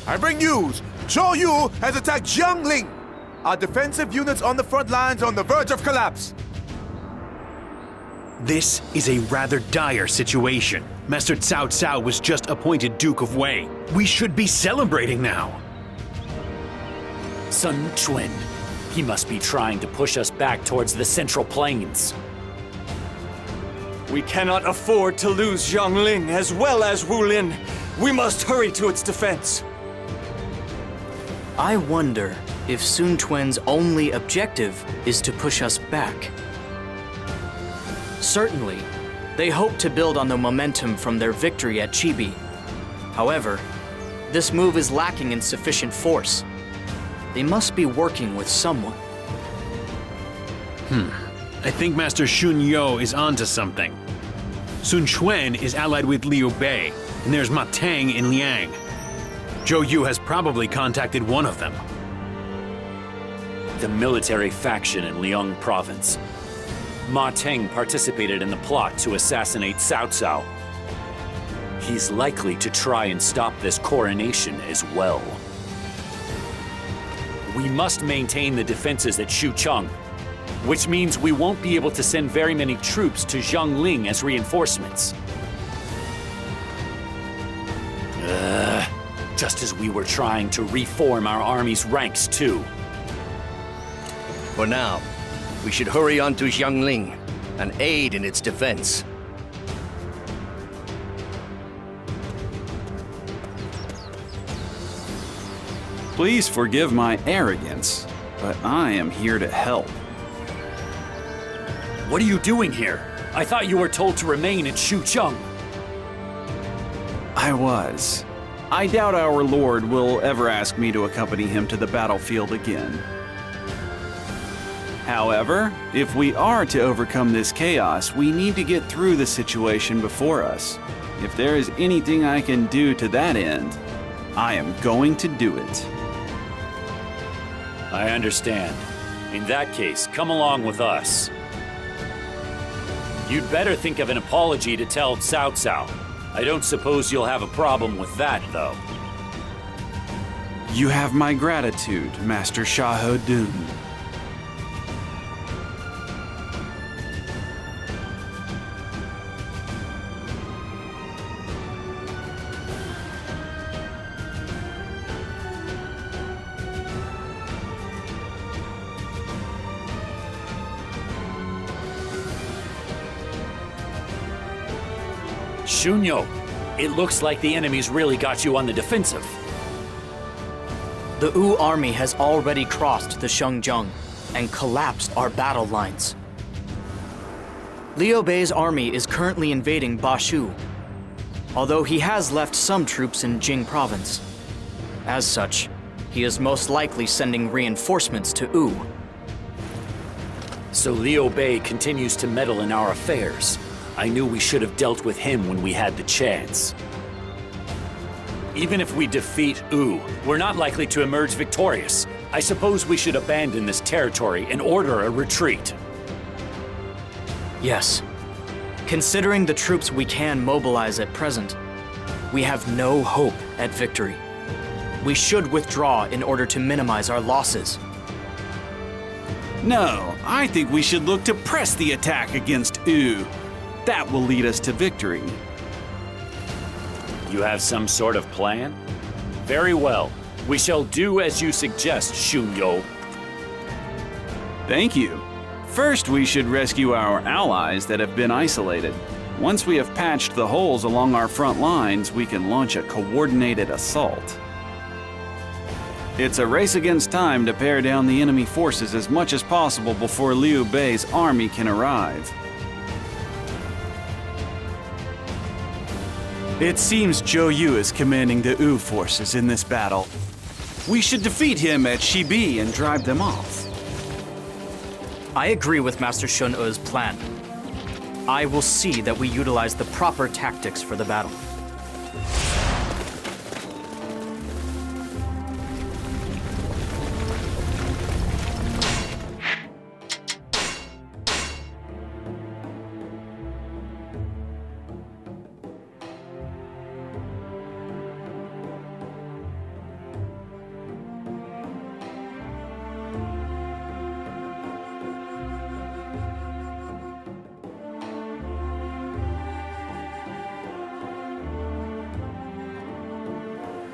I bring news. Zhou Yu has attacked Jiangling. Our defensive units on the front lines are on the verge of collapse. This is a rather dire situation. Master Cao Cao was just appointed Duke of Wei. We should be celebrating now. Sun Quan. He must be trying to push us back towards the Central Plains. We cannot afford to lose Jiangling as well as Wulin. We must hurry to its defense. I wonder if Sun Quan's only objective is to push us back. Certainly, they hope to build on the momentum from their victory at Chibi. However, this move is lacking in sufficient force. They must be working with someone. I think Master Xun You is onto something. Sun Quan is allied with Liu Bei, and there's Ma Teng in Liang. Zhou Yu has probably contacted one of them. The military faction in Liang province. Ma Teng participated in the plot to assassinate Cao Cao. He's likely to try and stop this coronation as well. We must maintain the defenses at Xucheng, which means we won't be able to send very many troops to Jiangling as reinforcements. Just as we were trying to reform our army's ranks too. For now, we should hurry on to Jiangling and aid in its defense. Please forgive my arrogance, but I am here to help. What are you doing here? I thought you were told to remain at Xucheng. I was. I doubt our Lord will ever ask me to accompany him to the battlefield again. However, if we are to overcome this chaos, we need to get through the situation before us. If there is anything I can do to that end, I am going to do it. I understand. In that case, come along with us. You'd better think of an apology to tell Cao Cao. I don't suppose you'll have a problem with that, though. You have my gratitude, Master Shahou-Dun. Xunyo, it looks like the enemy's really got you on the defensive. The Wu army has already crossed the Shengjiang and collapsed our battle lines. Liu Bei's army is currently invading Bashu, although he has left some troops in Jing province. As such, he is most likely sending reinforcements to Wu. So Liu Bei continues to meddle in our affairs. I knew we should have dealt with him when we had the chance. Even if we defeat Wu, we're not likely to emerge victorious. I suppose we should abandon this territory and order a retreat. Yes. Considering the troops we can mobilize at present, we have no hope at victory. We should withdraw in order to minimize our losses. No, I think we should look to press the attack against Wu. That will lead us to victory. You have some sort of plan? Very well. We shall do as you suggest, Xunyo. Thank you. First, we should rescue our allies that have been isolated. Once we have patched the holes along our front lines, we can launch a coordinated assault. It's a race against time to pare down the enemy forces as much as possible before Liu Bei's army can arrive. It seems Zhou Yu is commanding the Wu forces in this battle. We should defeat him at Shibi and drive them off. I agree with Master Shun E's plan. I will see that we utilize the proper tactics for the battle.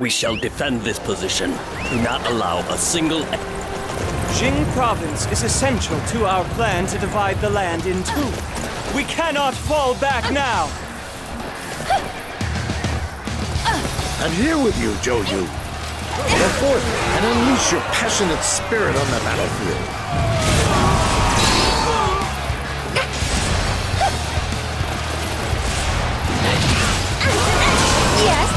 We shall defend this position. Do not allow a single... Jing Province is essential to our plan to divide the land in two. We cannot fall back now! I'm here with you, Zhou Yu. Go forth and unleash your passionate spirit on the battlefield. Yes.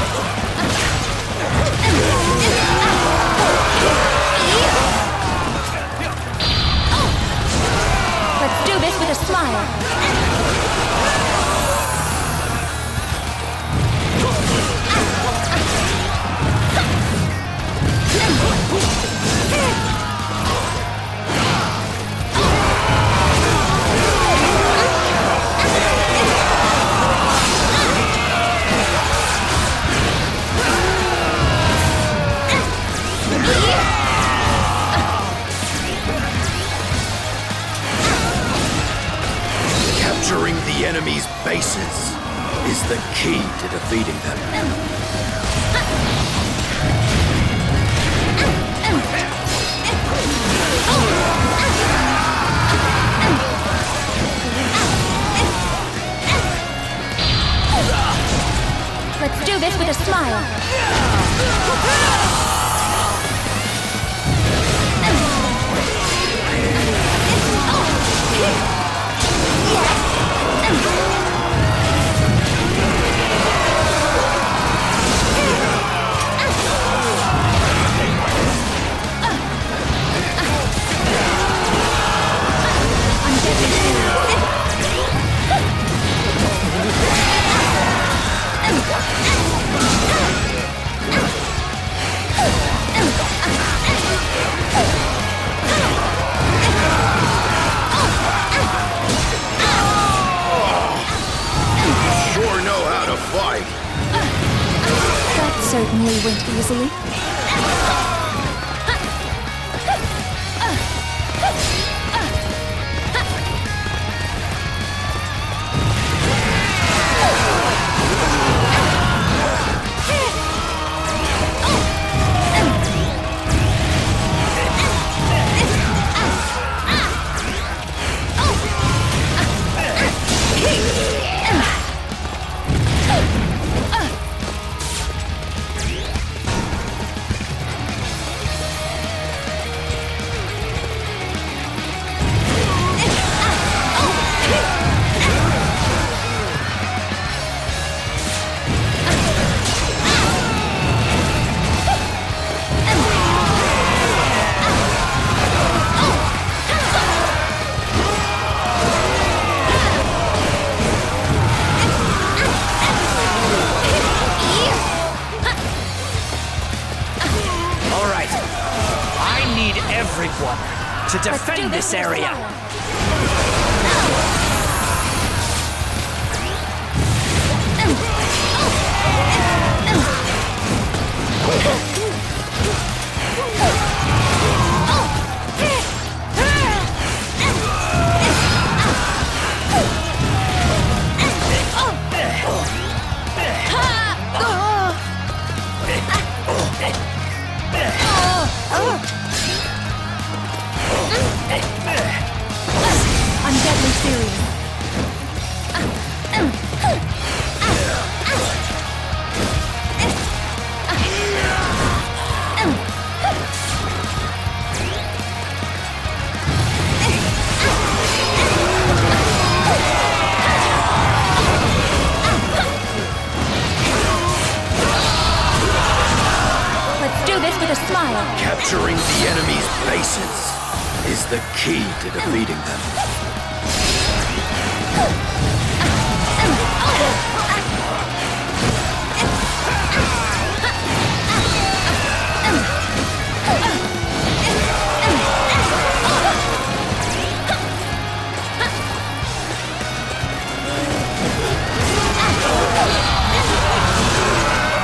Let's do this with a smile. Capturing the enemy's bases is the key to defeating them. Let's do this with a smile. Sure know how to fight. That certainly went easily. All right. I need everyone to defend this area. I'm deadly serious. Let's do this with a smile. Capturing the enemy's bases is the key to defeating them.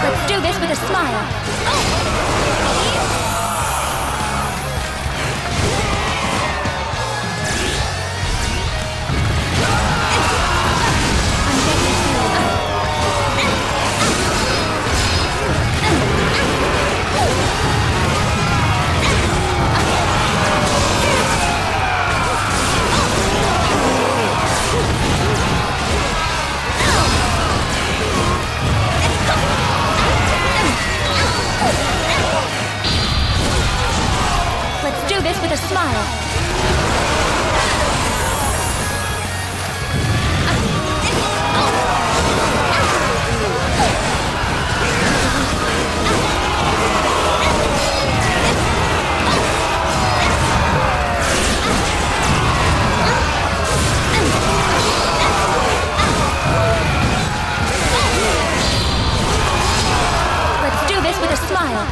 Let's do this with a smile. I'm deadly serious. with a smile. Let's do this with a smile.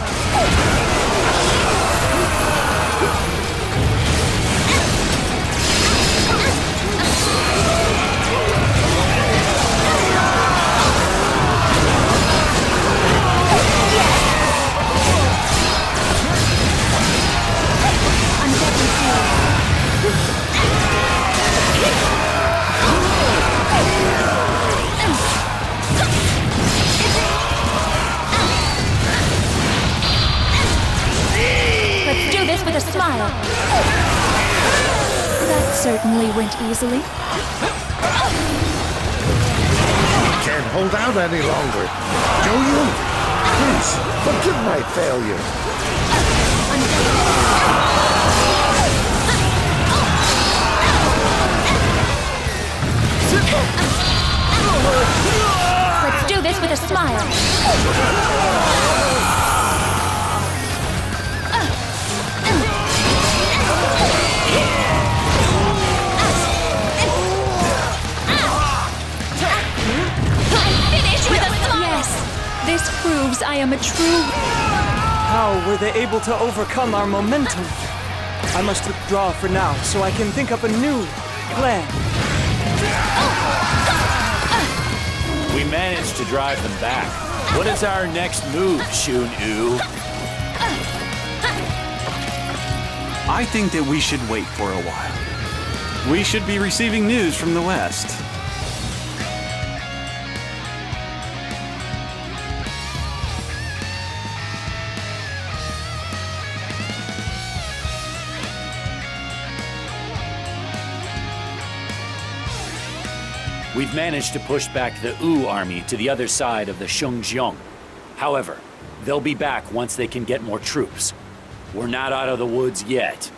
I'm deadly serious. Let's do this with a smile. That certainly went easily. Can't hold out any longer. Joyu, please, forgive my failure. Let's do this with a smile. Finish with a smile. Yes, this proves I am a true. How were they able to overcome our momentum? I must withdraw for now so I can think up a new plan. We managed to drive them back. What is our next move, Shun-Yu? I think that we should wait for a while. We should be receiving news from the west. We've managed to push back the Wu army to the other side of the Shungjiang. However, they'll be back once they can get more troops. We're not out of the woods yet.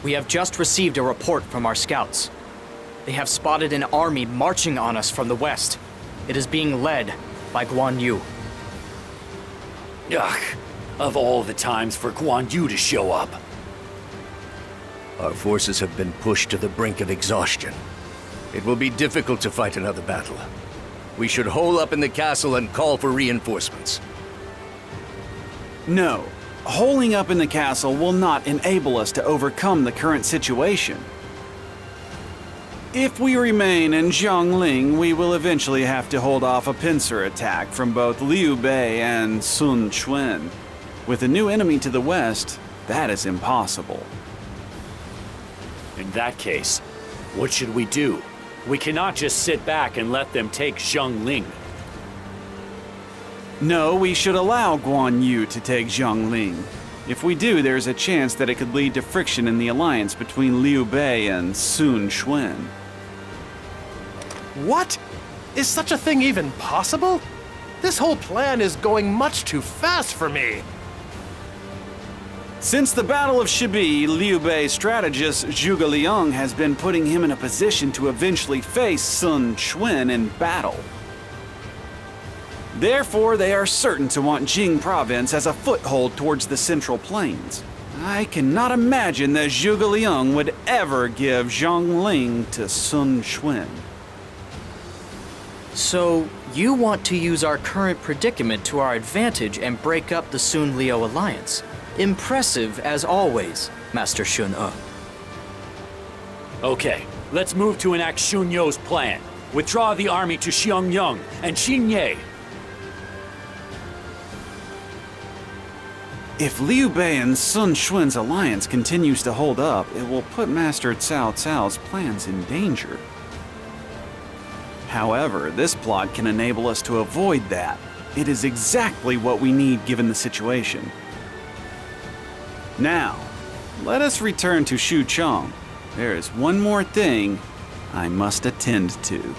We have just received a report from our scouts. They have spotted an army marching on us from the west. It is being led by Guan Yu. Ugh, of all the times for Guan Yu to show up. Our forces have been pushed to the brink of exhaustion. It will be difficult to fight another battle. We should hole up in the castle and call for reinforcements. No, holing up in the castle will not enable us to overcome the current situation. If we remain in Jiangling, we will eventually have to hold off a pincer attack from both Liu Bei and Sun Quan. With a new enemy to the west, that is impossible. In that case, what should we do? We cannot just sit back and let them take Jiangling. No, we should allow Guan Yu to take Jiangling. If we do, there's a chance that it could lead to friction in the alliance between Liu Bei and Sun Quan. What? Is such a thing even possible? This whole plan is going much too fast for me. Since the Battle of Shibi, Liu Bei's strategist Zhuge Liang has been putting him in a position to eventually face Sun Quan in battle. Therefore, they are certain to want Jing province as a foothold towards the Central Plains. I cannot imagine that Zhuge Liang would ever give Jiangling to Sun Quan. So, you want to use our current predicament to our advantage and break up the Sun-Liu alliance? Impressive as always, Master Shun-E. Okay, let's move to enact Shun-Yu's plan. Withdraw the army to Xiangyang and Xinye. If Liu Bei and Sun Quan's alliance continues to hold up, it will put Master Cao Cao's plans in danger. However, this plot can enable us to avoid that. It is exactly what we need given the situation. Now, let us return to Xuchang. There is one more thing I must attend to.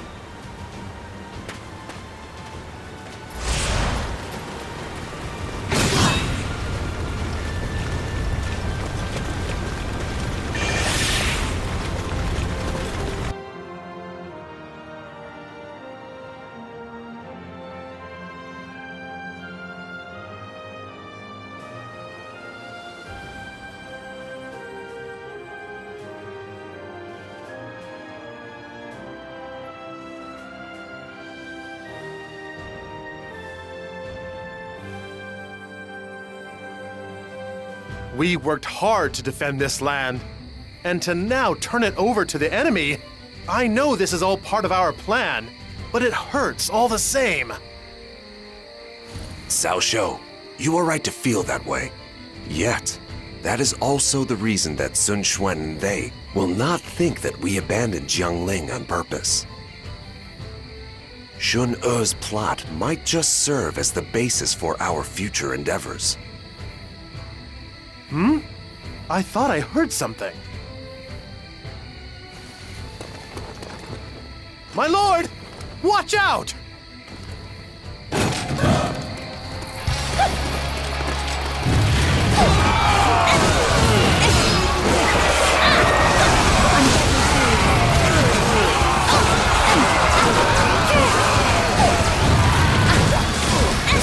We worked hard to defend this land, and to now turn it over to the enemy. I know this is all part of our plan, but it hurts all the same. Cao Shou, you are right to feel that way. Yet, that is also the reason that Sun Quan and they will not think that we abandoned Jiangling on purpose. Shun E's plot might just serve as the basis for our future endeavors. I thought I heard something. My lord! Watch out!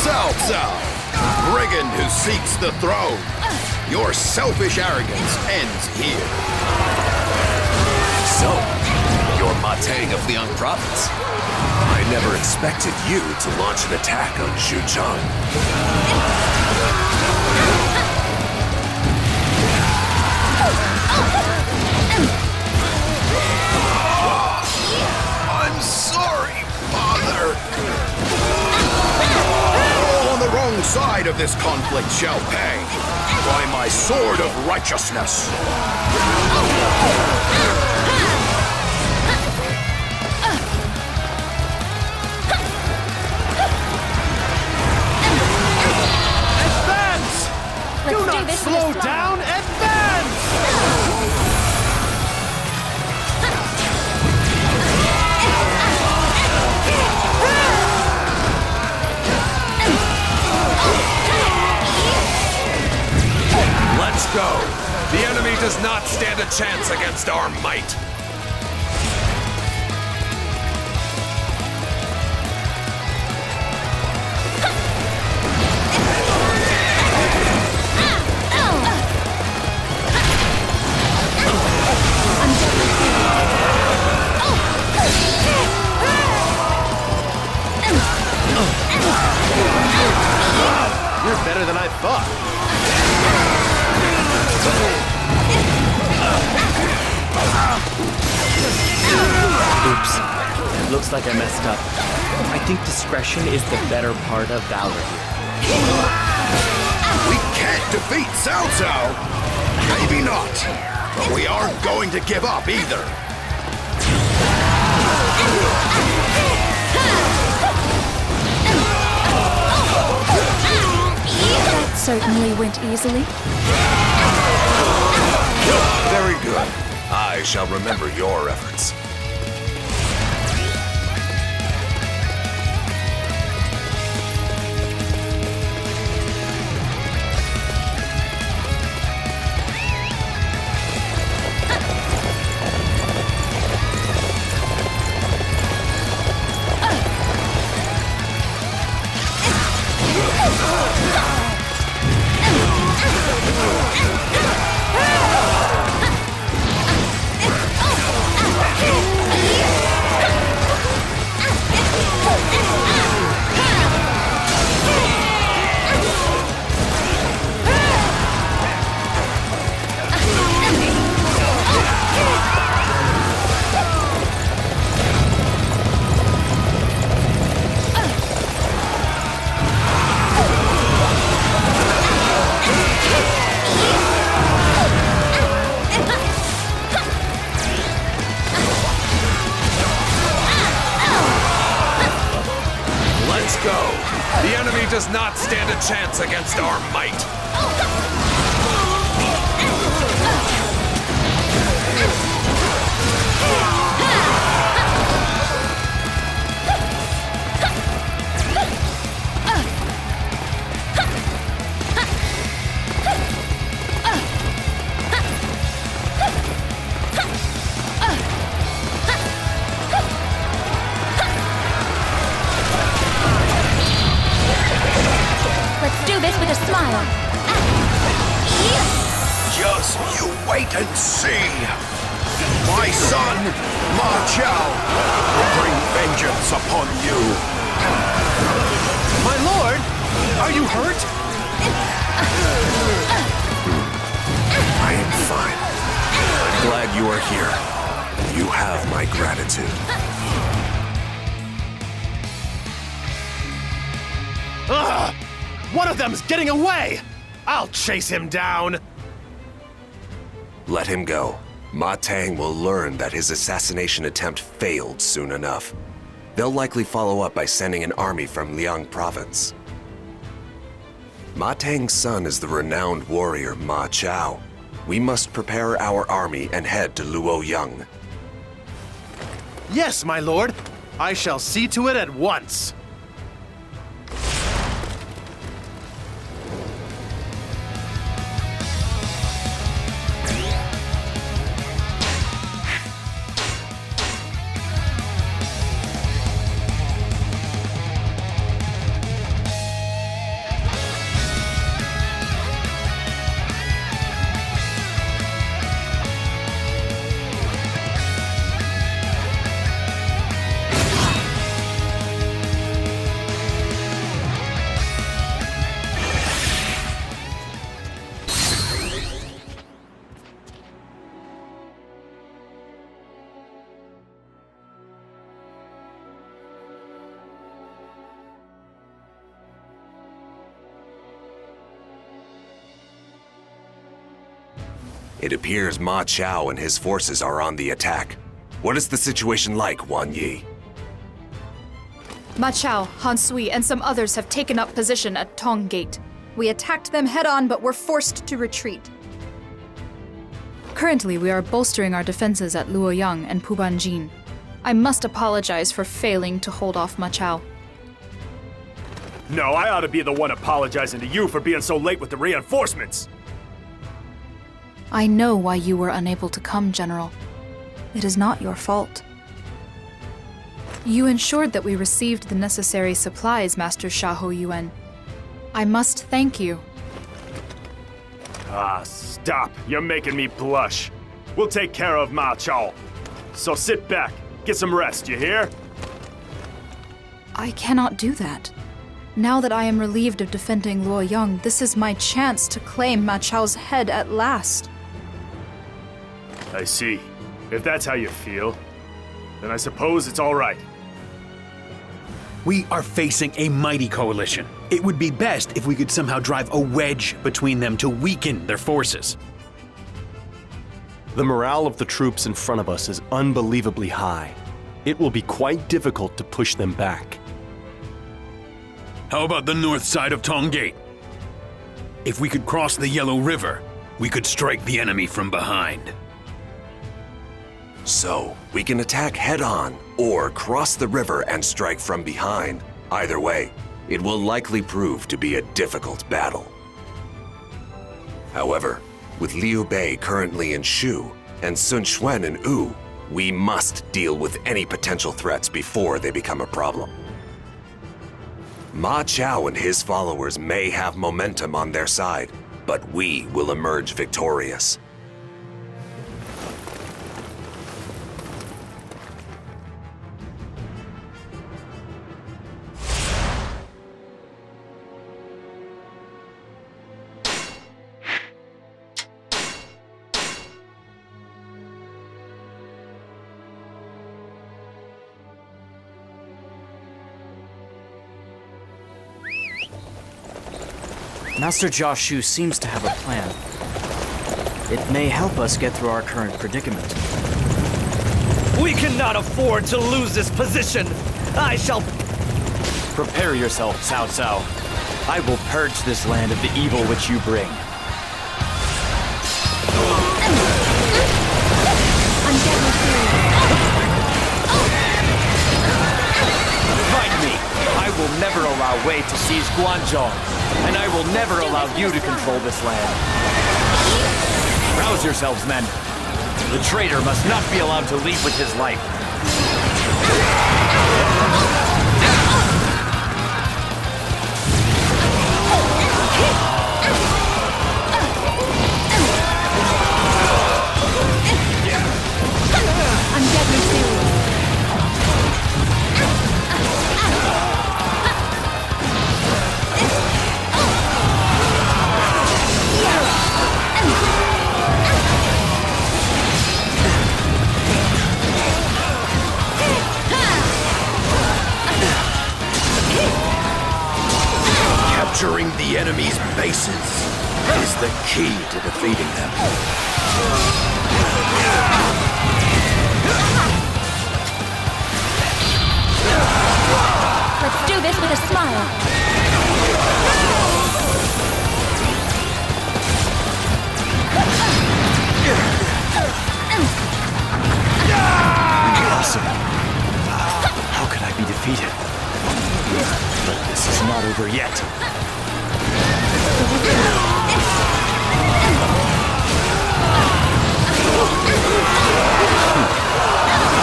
Cao Cao, brigand who seeks the throne. Your selfish arrogance ends here. So, you're Matang of Liang Province. I never expected you to launch an attack on Xuzhang. I'm sorry, Father. All on the wrong side of this conflict shall pay by my sword of righteousness. Do not slow down! Advance! Let's go! The enemy does not stand a chance against our might! You're better than I thought. Oops. It looks like I messed up. I think discretion is the better part of valor here. We can't defeat Cao Cao. Maybe not. But we aren't going to give up either. That certainly went easily. Very good. I shall remember your efforts. The enemy does not stand a chance against our might. Let's do this with a smile. Just you wait and see. My son, Ma Chao, will bring vengeance upon you. My lord, are you hurt? are here, you have my gratitude. Ugh! One of them's getting away! I'll chase him down! Let him go. Ma Tang will learn that his assassination attempt failed soon enough. They'll likely follow up by sending an army from Liang province. Ma Tang's son is the renowned warrior Ma Chao. We must prepare our army and head to Luoyang. Yes, my lord. I shall see to it at once. It appears Ma Chao and his forces are on the attack. What is the situation like, Wan Yi? Ma Chao, Han Sui, and some others have taken up position at Tong Gate. We attacked them head-on, but were forced to retreat. Currently, we are bolstering our defenses at Luoyang and Pubanjin. I must apologize for failing to hold off Ma Chao. No, I ought to be the one apologizing to you for being so late with the reinforcements. I know why you were unable to come, General. It is not your fault. You ensured that we received the necessary supplies, Master Xiahou Yuan. I must thank you. Ah, stop. You're making me blush. We'll take care of Ma Chao. So sit back, get some rest, you hear? I cannot do that. Now that I am relieved of defending Luoyang, this is my chance to claim Ma Chao's head at last. I see. If that's how you feel, then I suppose it's all right. We are facing a mighty coalition. It would be best if we could somehow drive a wedge between them to weaken their forces. The morale of the troops in front of us is unbelievably high. It will be quite difficult to push them back. How about the north side of Tong Gate? If we could cross the Yellow River, we could strike the enemy from behind. So, we can attack head-on or cross the river and strike from behind. Either way, it will likely prove to be a difficult battle. However, with Liu Bei currently in Shu and Sun Quan in Wu, we must deal with any potential threats before they become a problem. Ma Chao and his followers may have momentum on their side, but we will emerge victorious. Master Jia Shu seems to have a plan. It may help us get through our current predicament. We cannot afford to lose this position! I shall... Prepare yourself, Cao Cao. I will purge this land of the evil which you bring. Fight me! I will never allow Wei to seize Guanzhong, and I will never allow you to control this land. Rouse yourselves, men. The traitor must not be allowed to leave with his life. I'm deadly serious. the key to defeating them. Let's do this with a smile. Awesome. How could I be defeated? But this is not over yet.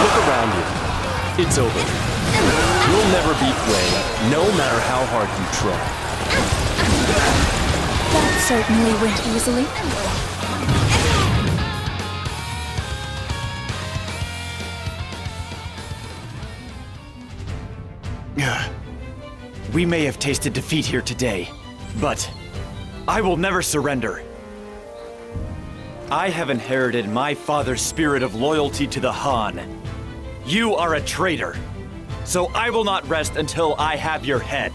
Look around you. It's over. You'll never beat Wei, no matter how hard you try. That certainly went easily. We may have tasted defeat here today, but I will never surrender. I have inherited my father's spirit of loyalty to the Han. You are a traitor, so I will not rest until I have your head.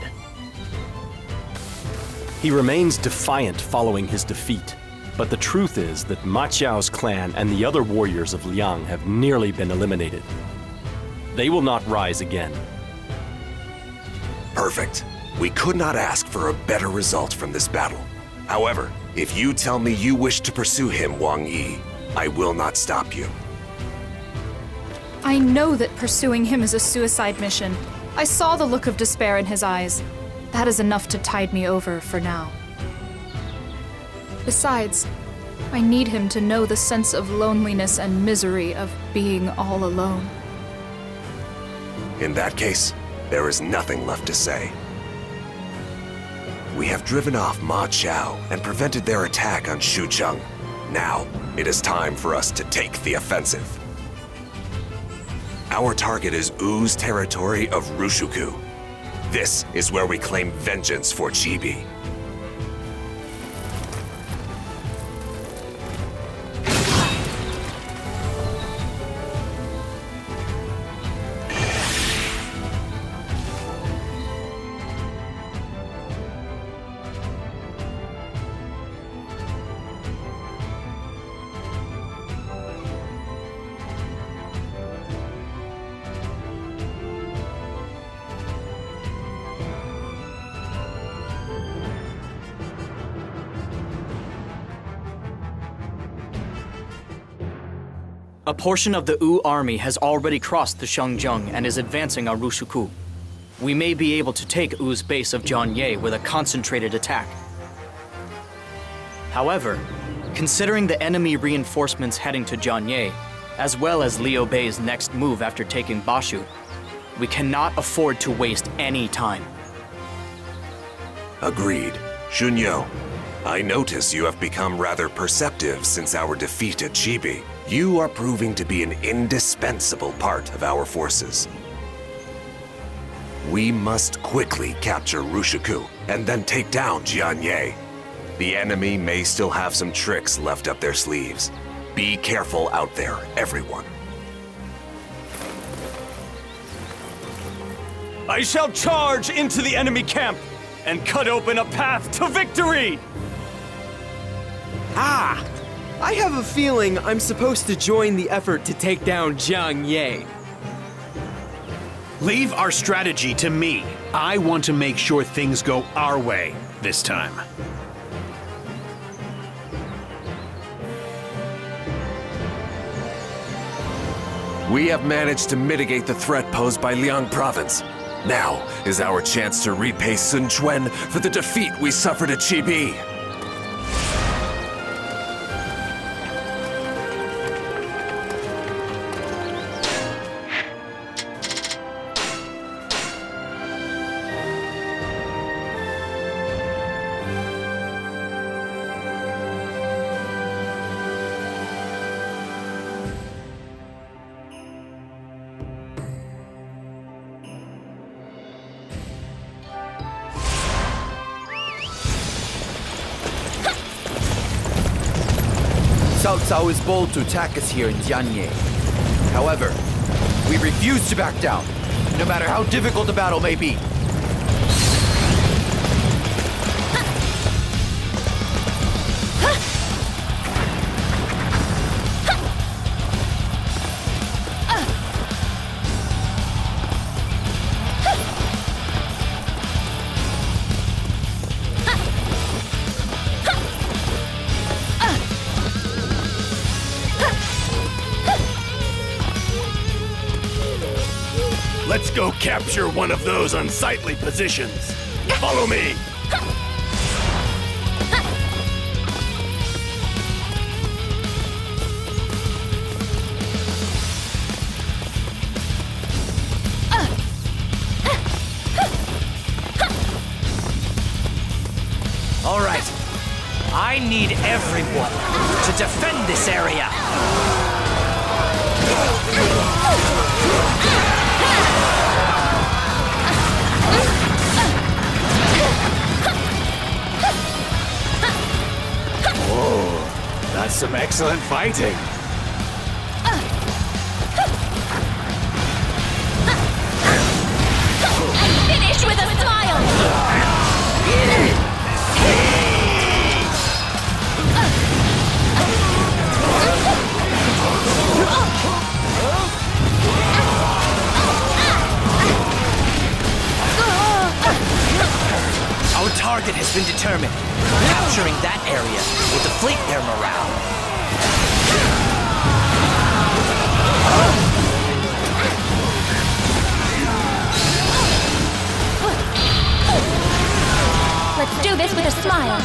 He remains defiant following his defeat, but the truth is that Ma Chao's clan and the other warriors of Liang have nearly been eliminated. They will not rise again. Perfect. We could not ask for a better result from this battle. However, if you tell me you wish to pursue him, Wang Yi, I will not stop you. I know that pursuing him is a suicide mission. I saw the look of despair in his eyes. That is enough to tide me over for now. Besides, I need him to know the sense of loneliness and misery of being all alone. In that case, there is nothing left to say. We have driven off Ma Chao and prevented their attack on Xucheng. Now, it is time for us to take the offensive. Our target is Wu's territory of Rushuku. This is where we claim vengeance for Chibi. A portion of the Wu army has already crossed the Shangjung and is advancing on Rushuku. We may be able to take Wu's base of Jianye with a concentrated attack. However, considering the enemy reinforcements heading to Jianye, as well as Liu Bei's next move after taking Bashu, we cannot afford to waste any time. Agreed. Xunyo, I notice you have become rather perceptive since our defeat at Chibi. You are proving to be an indispensable part of our forces. We must quickly capture Rushuku and then take down Jianye. The enemy may still have some tricks left up their sleeves. Be careful out there, everyone. I shall charge into the enemy camp and cut open a path to victory! Ah! I have a feeling I'm supposed to join the effort to take down Jiang Ye. Leave our strategy to me. I want to make sure things go our way this time. We have managed to mitigate the threat posed by Liang Province. Now is our chance to repay Sun Quan for the defeat we suffered at Chibi. Cao Cao is bold to attack us here in Jianye. However, we refuse to back down, no matter how difficult the battle may be. Let's go capture one of those unsightly positions. Follow me. All right. I need everyone to defend this area. Whoa, that's some excellent fighting. And finish with a smile! Our target has been determined. Capturing that area will deflate their morale. Let's do this with a smile.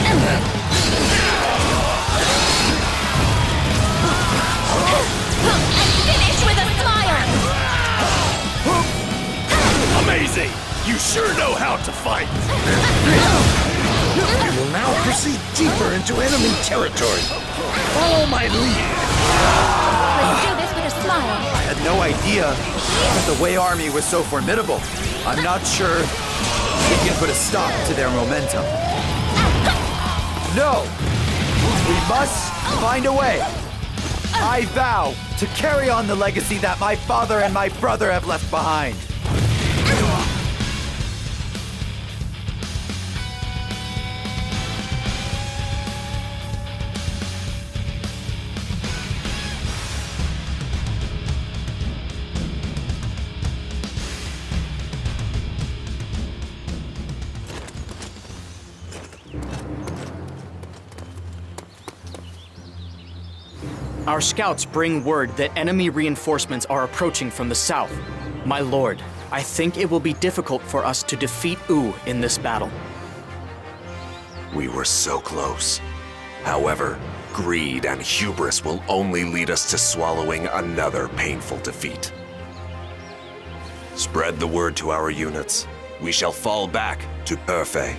And finish with a smile! Amazing! You sure know how to fight! We will now proceed deeper into enemy territory. Follow my lead. Let's do this with a smile. I had no idea that the Wei army was so formidable. I'm not sure we can put a stop to their momentum. No! We must find a way. I vow to carry on the legacy that my father and my brother have left behind. Our scouts bring word that enemy reinforcements are approaching from the south. My lord, I think it will be difficult for us to defeat Wu in this battle. We were so close. However, greed and hubris will only lead us to swallowing another painful defeat. Spread the word to our units. We shall fall back to Perfei.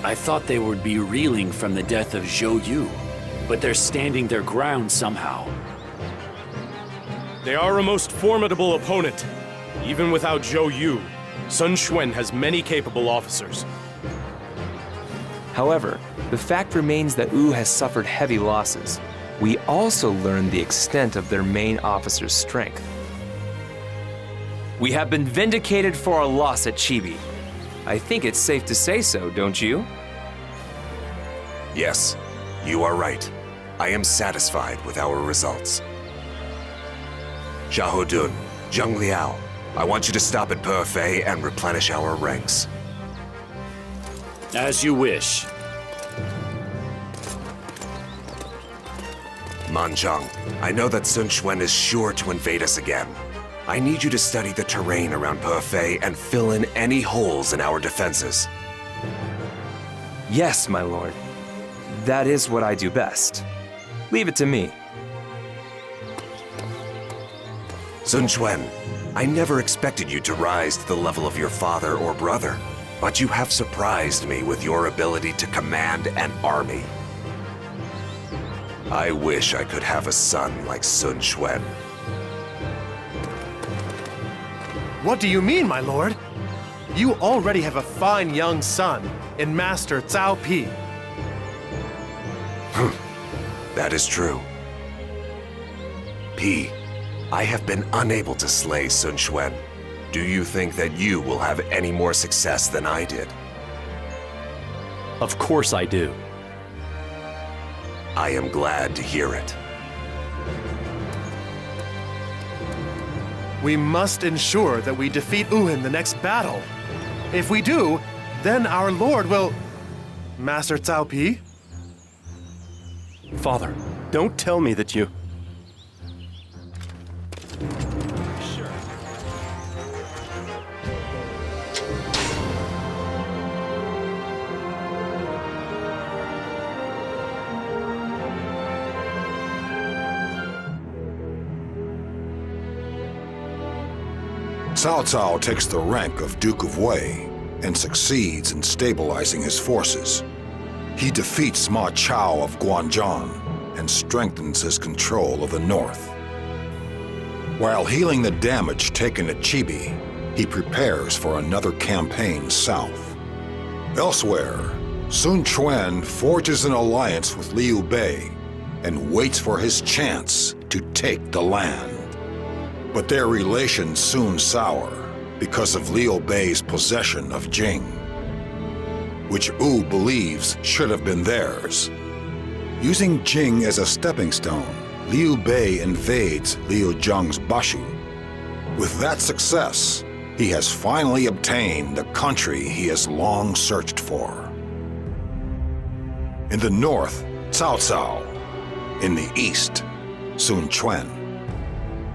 I thought they would be reeling from the death of Zhou Yu, but they're standing their ground somehow. They are a most formidable opponent. Even without Zhou Yu, Sun Quan has many capable officers. However, the fact remains that Wu has suffered heavy losses. We also learned the extent of their main officer's strength. We have been vindicated for our loss at Chibi. I think it's safe to say so, don't you? Yes, you are right. I am satisfied with our results. Xiahou, Zheng Liao, I want you to stop at Perfei and replenish our ranks. As you wish. Manzhang, I know that Sun Quan is sure to invade us again. I need you to study the terrain around Perfei and fill in any holes in our defenses. Yes, my lord. That is what I do best. Leave it to me. Sun Quan, I never expected you to rise to the level of your father or brother, but you have surprised me with your ability to command an army. I wish I could have a son like Sun Quan. What do you mean, my lord? You already have a fine young son in Master Cao Pi. That is true. Pi, I have been unable to slay Sun Quan. Do you think that you will have any more success than I did? Of course I do. I am glad to hear it. We must ensure that we defeat U in the next battle. If we do, then our lord will... Master Cao Pi? Father, don't tell me that you... Cao Cao takes the rank of Duke of Wei and succeeds in stabilizing his forces. He defeats Ma Chao of Guanzhong and strengthens his control of the north. While healing the damage taken at Chibi, he prepares for another campaign south. Elsewhere, Sun Quan forges an alliance with Liu Bei and waits for his chance to take the land. But their relations soon sour because of Liu Bei's possession of Jing, which Wu believes should have been theirs. Using Jing as a stepping stone, Liu Bei invades Liu Zhang's Bashu. With that success, he has finally obtained the country he has long searched for. In the north, Cao Cao. In the east, Sun Quan.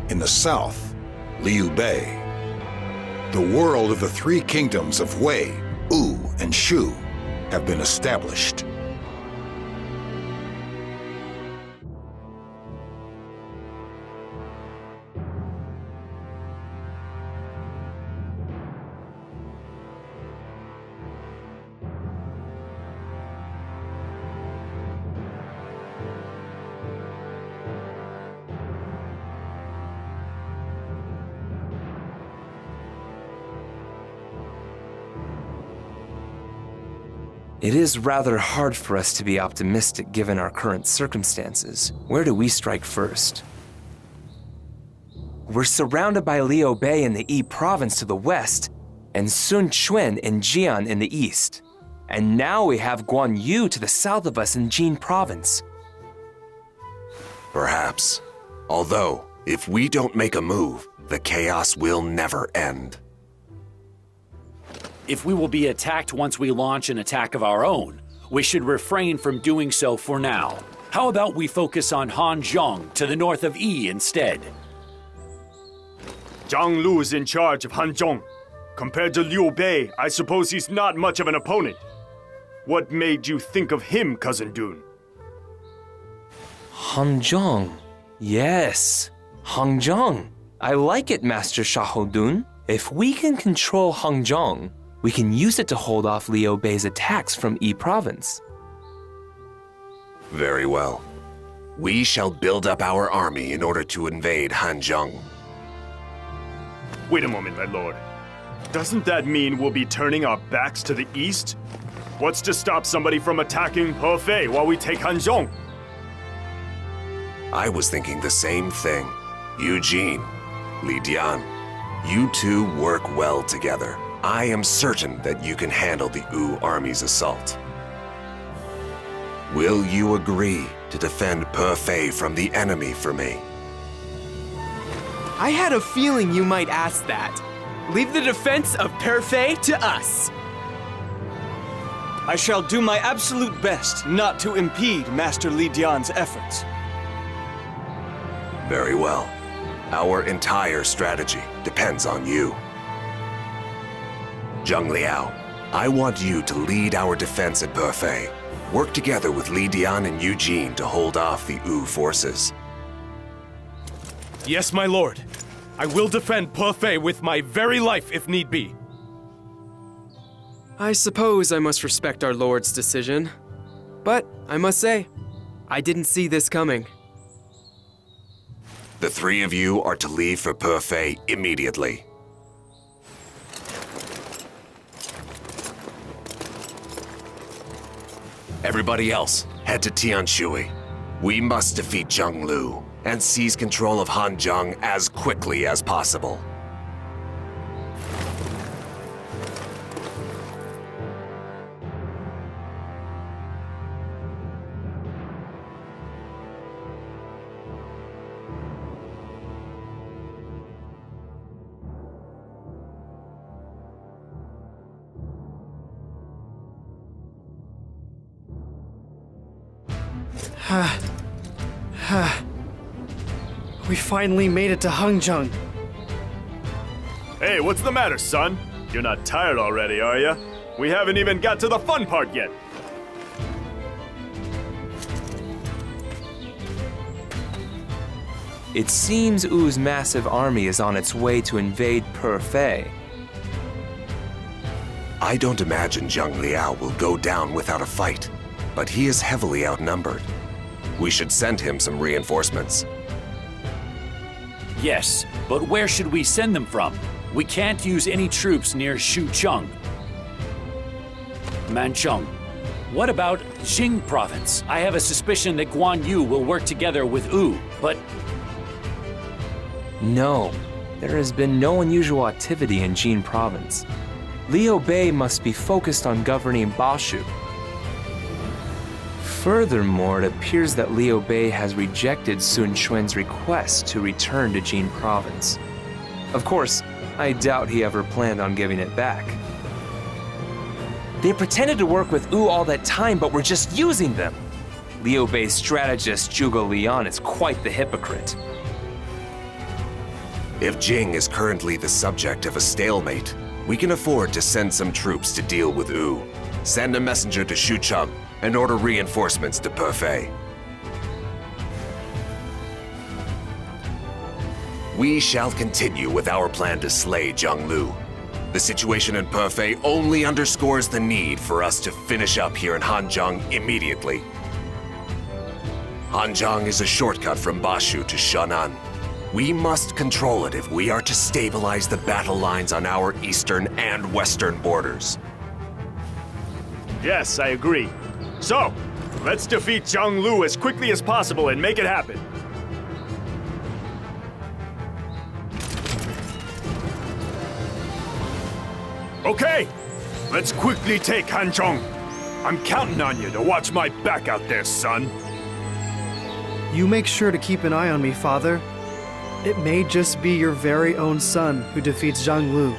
In the south, Liu Bei. The world of the three kingdoms of Wei, Wu, and Shu have been established. It is rather hard for us to be optimistic given our current circumstances. Where do we strike first? We're surrounded by Liu Bei in the Yi province to the west, and Sun Quan and Jian in the east. And now we have Guan Yu to the south of us in Jin province. Perhaps. Although, if we don't make a move, the chaos will never end. If we will be attacked once we launch an attack of our own, we should refrain from doing so for now. How about we focus on Hanzhong to the north of Yi instead? Zhang Lu is in charge of Hanzhong. Compared to Liu Bei, I suppose he's not much of an opponent. What made you think of him, Cousin Dun? Hanzhong. Yes, Hanzhong. I like it, Master Shahodun. If we can control Hanzhong, we can use it to hold off Liu Bei's attacks from Yi province. Very well. We shall build up our army in order to invade Hanzhong. Wait a moment, my lord. Doesn't that mean we'll be turning our backs to the east? What's to stop somebody from attacking Hefei while we take Hanzhong? I was thinking the same thing. Eugene, Li Dian, you two work well together. I am certain that you can handle the Wu army's assault. Will you agree to defend Hefei from the enemy for me? I had a feeling you might ask that. Leave the defense of Hefei to us. I shall do my absolute best not to impede Master Li Dian's efforts. Very well. Our entire strategy depends on you. Zhang Liao, I want you to lead our defense at Hefei. Work together with Li Dian and Eugene to hold off the Wu forces. Yes, my lord. I will defend Hefei with my very life if need be. I suppose I must respect our lord's decision. But I must say, I didn't see this coming. The three of you are to leave for Hefei immediately. Everybody else, head to Tianshui. We must defeat Zhang Lu and seize control of Hanzhong as quickly as possible. We finally made it to Hangjang. Hey, what's the matter, son? You're not tired already, are ya? We haven't even got to the fun part yet. It seems Wu's massive army is on its way to invade Perfei. I don't imagine Zhang Liao will go down without a fight, but he is heavily outnumbered. We should send him some reinforcements. Yes, but where should we send them from? We can't use any troops near Shucheng. Mancheng. What about Jing province? I have a suspicion that Guan Yu will work together with Wu, but... No, there has been no unusual activity in Jin province. Liu Bei must be focused on governing Bashu. Furthermore, it appears that Liu Bei has rejected Sun Quan's request to return to Jin province. Of course, I doubt he ever planned on giving it back. They pretended to work with Wu all that time, but were just using them. Liu Bei's strategist Zhuge Liang is quite the hypocrite. If Jing is currently the subject of a stalemate, we can afford to send some troops to deal with Wu. Send a messenger to Shucheng and order reinforcements to Perfei. We shall continue with our plan to slay Zhang Lu. The situation in Perfei only underscores the need for us to finish up here in Hanjiang immediately. Hanjiang is a shortcut from Bashu to Shan'an. We must control it if we are to stabilize the battle lines on our eastern and western borders. Yes, I agree. So, let's defeat Zhang Lu as quickly as possible and make it happen. Okay, let's quickly take Hanzhong. I'm counting on you to watch my back out there, son. You make sure to keep an eye on me, Father. It may just be your very own son who defeats Zhang Lu.